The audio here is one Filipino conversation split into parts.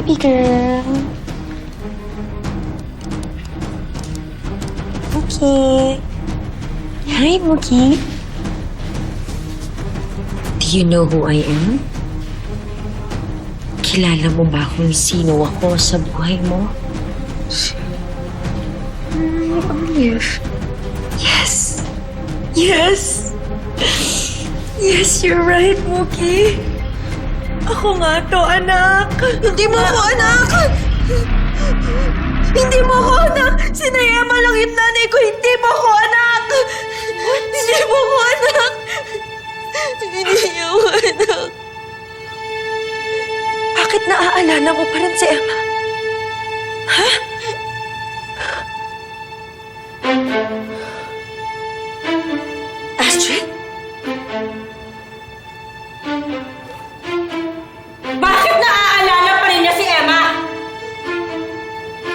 baby girl. Okay. Hi, Mookie. Do you know who I am? Kilala mo ba kung sino ako sa buhay mo? Olive. Yes! Yes! Yes, you're right, Mookie. Ako nga to, anak. Hindi mo ako anak! Hindi mo ako anak! Sinayama lang yung nanay ko, hindi mo ako anak! What? Hindi mo ako anak! Hindi niyo ako anak. Bakit naaalala mo pa rin si Emma? Ha? Astrid? Bakit naaalala pa rin niya si Emma?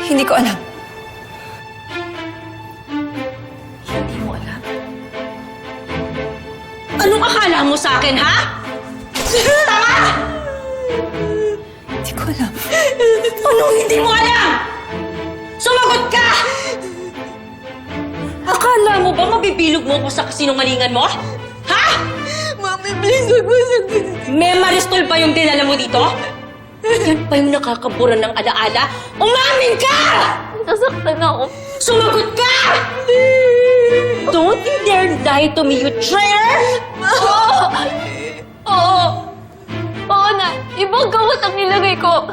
Hindi ko alam. Hindi mo alam. Anong akala mo sa akin, ha? Tama! Hindi ko alam. Anong hindi mo alam? Sumagot ka! Akala mo ba mabibilog mo ko sa kasinungalingan mo? Ha? Mami, please, huwag mo sagutin. May maristol ba yung dinala mo dito? Yan pa yung nakakabura ng alaala? Umamin ka! Nasaktan ako. Sumagot ka! Don't you dare lie to me, you traitor! Oo. Oo na. Ibang gamot ang nilagay ko.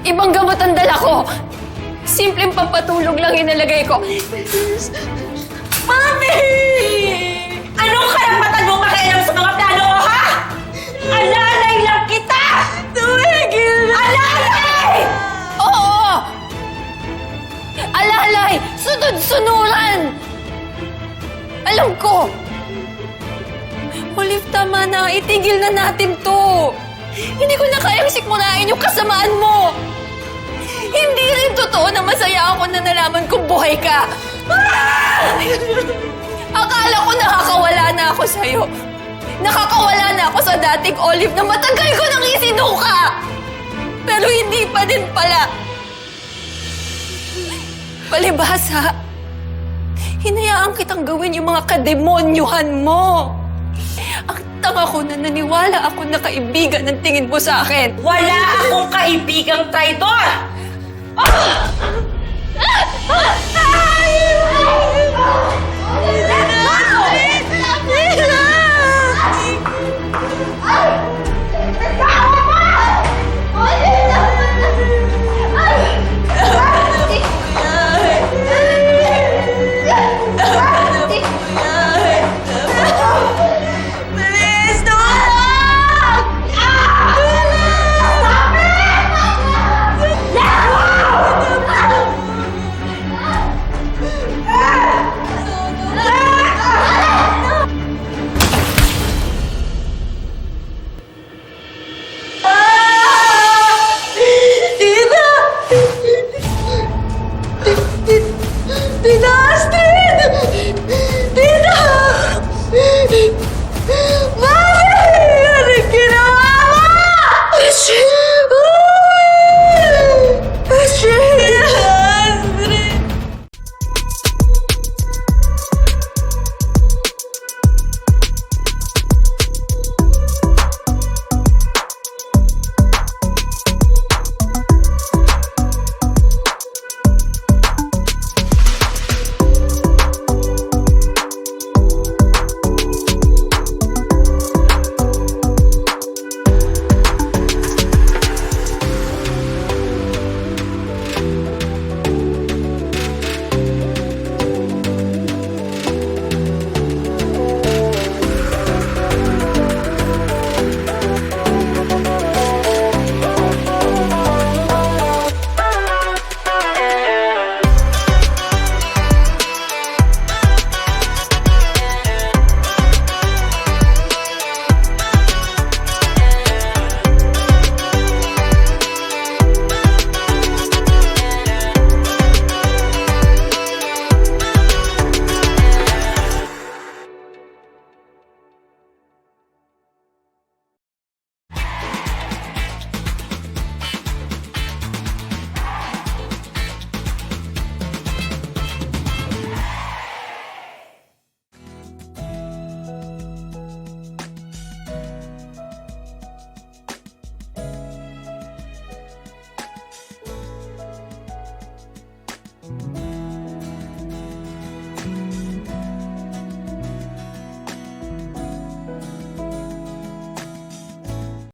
Ibang gamot ang dala ko. Simpleng pampatulog lang inalagay ko. Mami! Anong karapatan mo makialam sa mga plano ko, ha? Alalay lang kita! Tumigil na! Alalay! Oo! Alalay! Sunod-sunuran! Alam ko! Olive, tama na. Itigil na natin to. Hindi ko na kayang sikmurain yung kasamaan mo. Hindi rin totoo na masaya ako na nalaman kong buhay ka. Akala ko nakakawala na ako sa'yo. Nakakawala na ako sa dating Olive na matagal ko nang isinuka. Pero hindi pa din pala. Palibhasa, hinayaan kitang gawin yung mga kademonyuhan mo. Ang tanga ko na naniwala ako na kaibigan ng tingin mo sa akin. Wala akong kaibigang traidor! Bilis! Tulong! Tita! Tita!